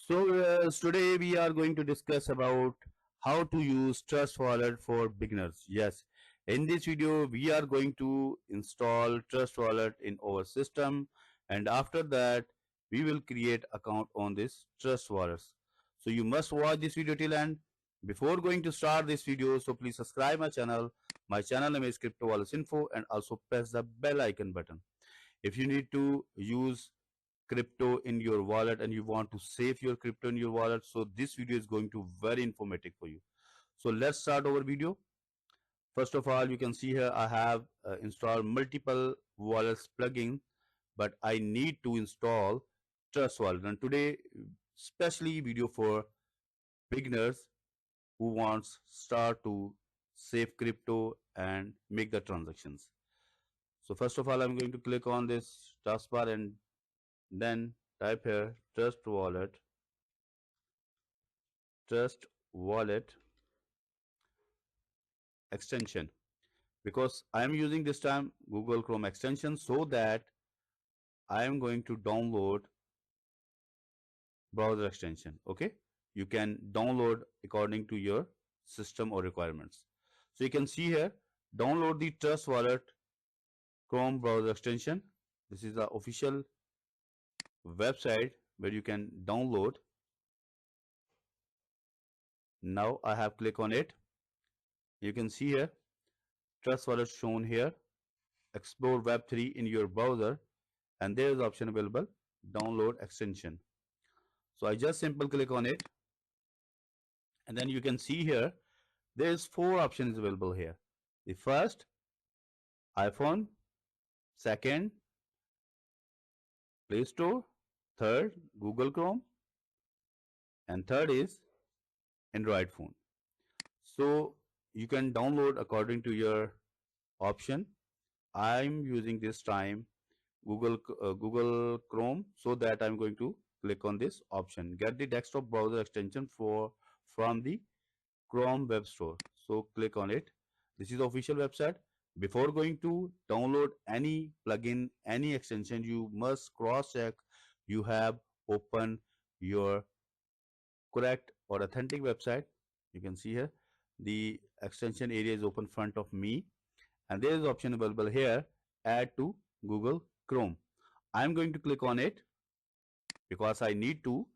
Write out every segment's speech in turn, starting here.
Today we are going to discuss about how to use Trust Wallet for beginners. Yes, in this video we are going to install Trust Wallet in our system, and after that we will create account on this Trust Wallet. So you must watch this video till end. Before going to start this video, so please subscribe my channel. My channel name is Crypto Wallets Info, and also press the bell icon button. If you need to use crypto in your wallet and you want to save your crypto in your wallet, so this video is going to very informative for you. So let's start our video. First of all, you can see here I have installed multiple wallets plugin, but I need to install Trust Wallet. And today especially video for beginners who wants start to save crypto and make the transactions. So first of all, I'm going to click on this taskbar and then type here trust wallet extension, because I am using this time Google Chrome extension, so that I am going to download browser extension. Okay, you can download according to your system or requirements. So you can see here, download the Trust Wallet Chrome browser extension. This is the official website where you can download. Now I have clicked on it. You can see here Trust Wallet shown here. Explore Web3 in your browser, and there is option available download extension. So I just simple click on it, and then you can see here there is 4 options available here. The first, iPhone; second, Play Store; third, Google Chrome; and third is Android phone. So you can download according to your option. I'm using this time Google Chrome, so that I'm going to click on this option, get the desktop browser extension from the Chrome web store. So click on it. This is the official website. Before going to download any plugin, any extension, you must cross check you have opened your correct or authentic website. You can see here the extension area is open front of me, and there is option available here, add to Google Chrome. I'm going to click on it because I need to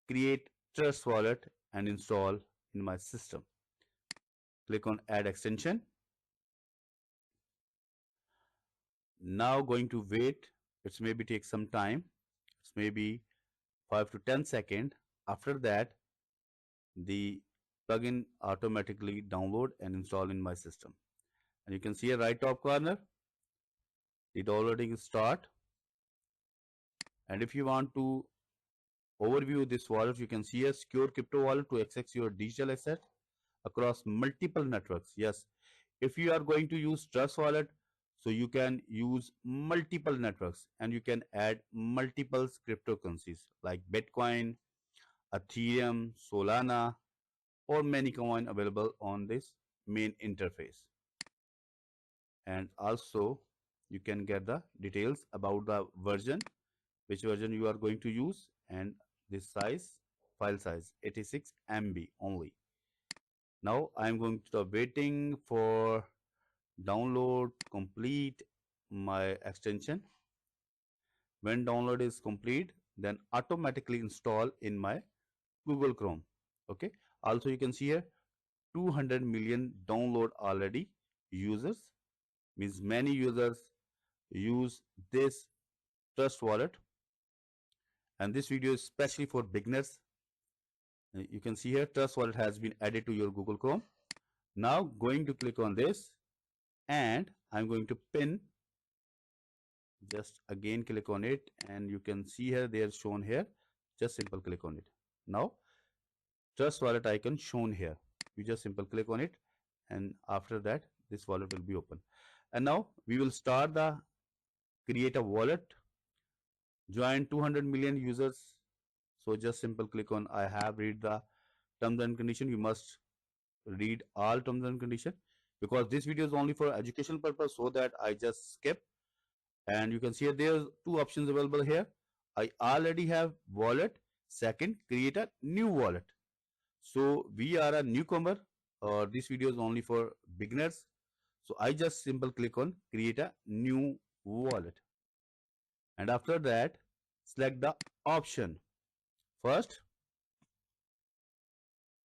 create Trust Wallet and install in my system. Click on add extension. Now going to wait. It's maybe take some time. It's maybe 5 to 10 seconds. After that, the plugin automatically download and install in my system. And you can see a right top corner, the downloading start. And if you want to overview this wallet, you can see a secure crypto wallet to access your digital asset across multiple networks. Yes, if you are going to use Trust Wallet, so you can use multiple networks and you can add multiple cryptocurrencies like Bitcoin, Ethereum, Solana, or many coin available on this main interface. And also you can get the details about the version, which version you are going to use, and this size, file size 86 MB only. Now I am going to waiting for download complete my extension. When download is complete, then automatically install in my Google Chrome. Okay, also you can see here 200 million download already users, means many users use this Trust Wallet, and this video is especially for beginners. You can see here Trust Wallet has been added to your Google Chrome. Now going to click on this, and I'm going to pin. Just again click on it, and you can see here they are shown here. Just simple click on it. Now Trust Wallet icon shown here. You just simple click on it, and after that this wallet will be open. And now we will start the create a wallet. Join 200 million users. So just simple click on I have read the terms and condition. You must read all terms and condition, because this video is only for educational purpose, so that I just skip. And you can see there are 2 options available here. I already have wallet. Second, create a new wallet. So we are a newcomer, or this video is only for beginners. So I just simple click on create a new wallet, and after that select the option. First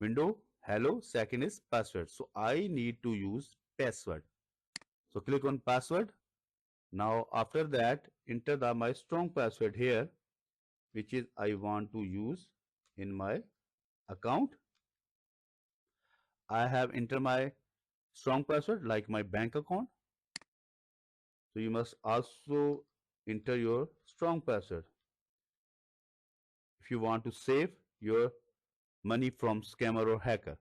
window hello, second is password. So I need to use password. So click on password. Now after that enter my strong password here, which is I want to use in my account. I have entered my strong password like my bank account. So you must also enter your strong password if you want to save your money from scammer or hacker.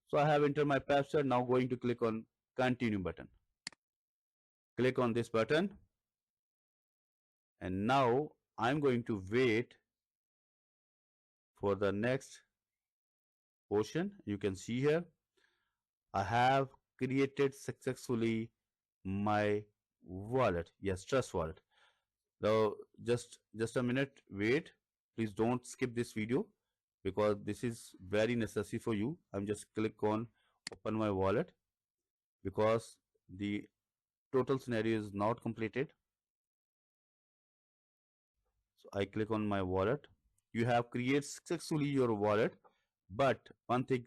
So I have entered my password. Now going to click on continue button. Click on this button, and now I'm going to wait for the next portion. You can see here I have created successfully my wallet. Yes, Trust Wallet. Now just a minute, wait. Please don't skip this video because this is very necessary for you. I'm just click on open my wallet because the total scenario is not completed. So I click on my wallet. You have created successfully your wallet, but one thing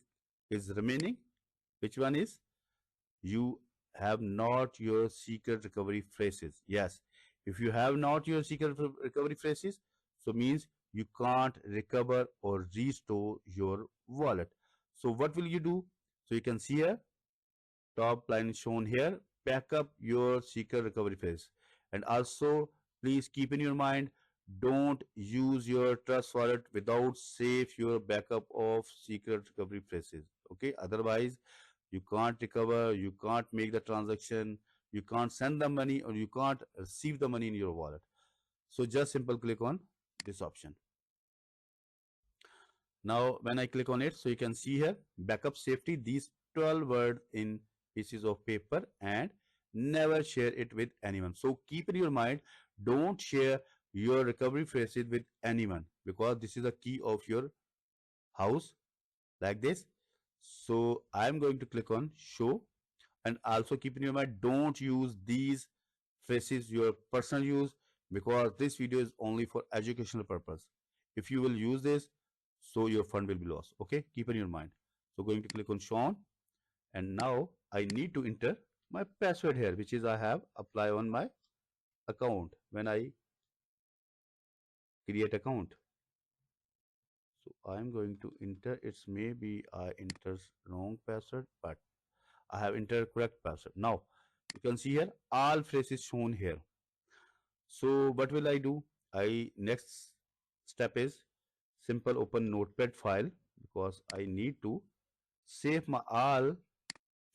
is remaining. Which one is? You have not your secret recovery phrases. Yes, if you have not your secret recovery phrases, so means you can't recover or restore your wallet. So what will you do? So you can see here, top line shown here, back up your secret recovery phrase. And also please keep in your mind, don't use your Trust Wallet without save your backup of secret recovery phrases. Okay, otherwise you can't recover, you can't make the transaction, you can't send the money, or you can't receive the money in your wallet. So just simple click on this option. Now when I click on it, so you can see here backup safety, these 12 words in pieces of paper, and never share it with anyone. So keep in your mind, don't share your recovery phrases with anyone because this is the key of your house, like this. So I'm going to click on show. And also keep in your mind, don't use these phrases your personal use because this video is only for educational purpose. If you will use this, so your fund will be lost. Okay, keep in your mind. So going to click on shown, and now I need to enter my password here, which is I have apply on my account when I create account. So I'm going to enter, it's maybe I enter wrong password, but I have entered correct password. Now you can see here all phrases shown here. So what will I do? Next step is simple open notepad file because I need to save my all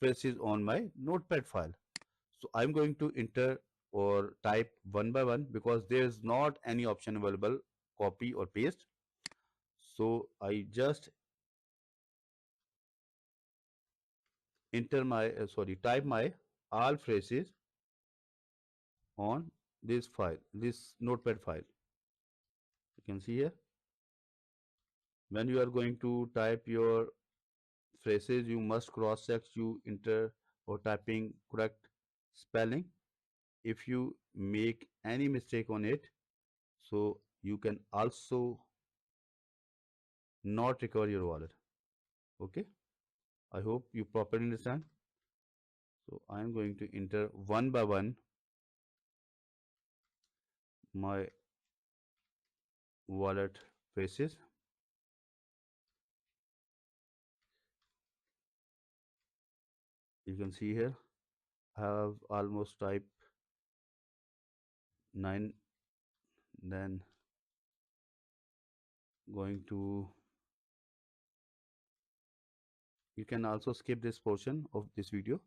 phrases on my notepad file. So I'm going to enter or type one by one because there is not any option available copy or paste. So I just enter my type my all phrases on this file, this notepad file. You can see here when you are going to type your phrases, you must cross check you enter or typing correct spelling. If you make any mistake on it, so you can also not recover your wallet. Okay, I hope you properly understand. So I am going to enter one by one my wallet phrases. You can see here I have almost typed 9, then going to, you can also skip this portion of this video.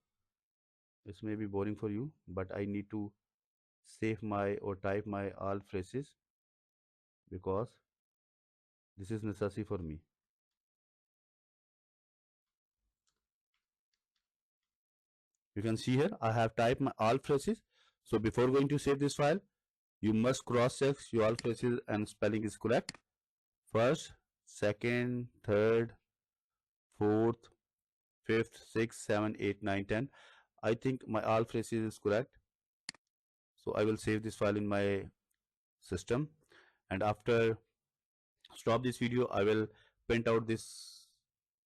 This may be boring for you, but I need to save my or type my all phrases because this is necessary for me. You can see here I have typed my all phrases. So before going to save this file, you must cross check your all phrases and spelling is correct. First second, third, fourth, fifth, sixth, seven, eight, nine, 10. I think my all phrases is correct. So I will save this file in my system, and after stop this video I will print out this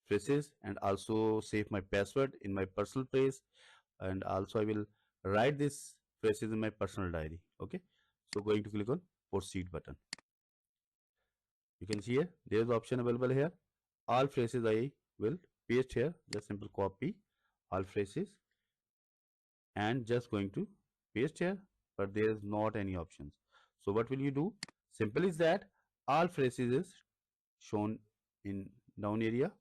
phrases and also save my password in my personal place, and also I will write this phrases in my personal diary. Okay, so going to click on proceed button. You can see here there is option available here. All phrases I will paste here. Just simple copy all phrases and just going to paste here, but there is not any options. So what will you do? Simple is that all phrases is shown in down area.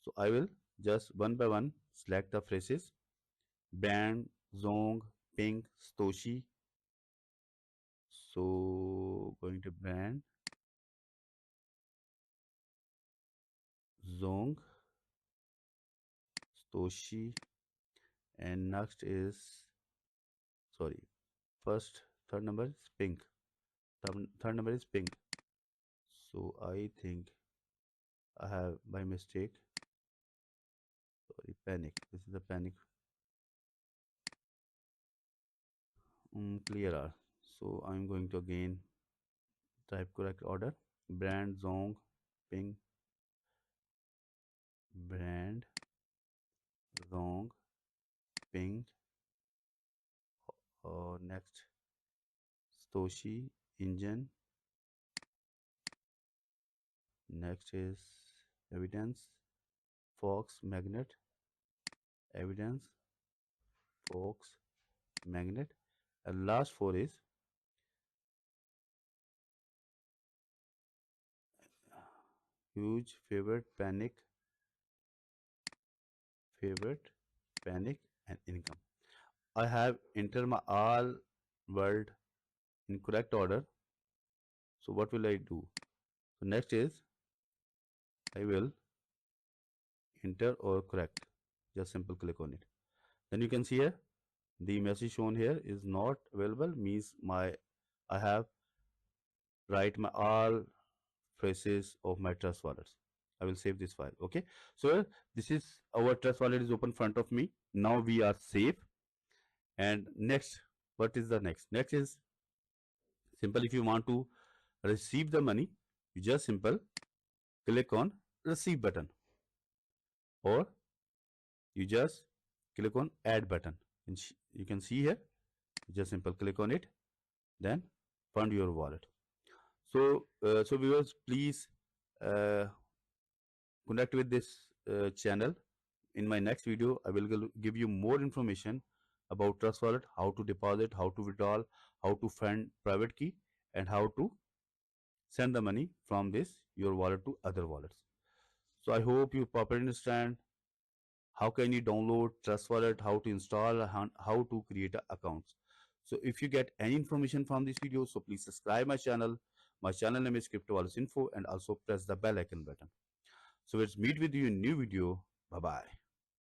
So I will just one by one select the phrases: brand, Zong, Pink, Stoshi. So going to brand, Zong, Stoshi, and next is, sorry, first third number is Pink. Third number is Pink. So I think I have by mistake, sorry, Panic. This is the Panic. Clear R. So I'm going to again type correct order: brand, Zong, Pink, brand, Zong, Pink, next Stoshi, engine, next is evidence, Fox, magnet, evidence, Fox, magnet, and last four is huge, favorite, panic, and income. I have entered my all word in correct order. So what will I do? So next is I will enter or correct. Just simple click on it. Then you can see here the message shown here is not available, means my I have write my all phrases of my trust wallets. I will save this file. Okay, so this is our trust wallet is open front of me. Now we are safe. And next, what is the next? Next is simple. If you want to receive the money, you just simple click on receive button, or you just click on add button. And you can see here, just simple click on it, then fund your wallet. So viewers, please uh, connect with this channel. In my next video I will give you more information about trust wallet, how to deposit, how to withdraw, how to fund private key, and how to send the money from this your wallet to other wallets. So I hope you properly understand how can you download trust wallet, how to install, how to create accounts. So if you get any information from this video, so please subscribe my channel. My channel name is Crypto Wallets Info, and also press the bell icon button. So let's meet with you in new video. Bye bye.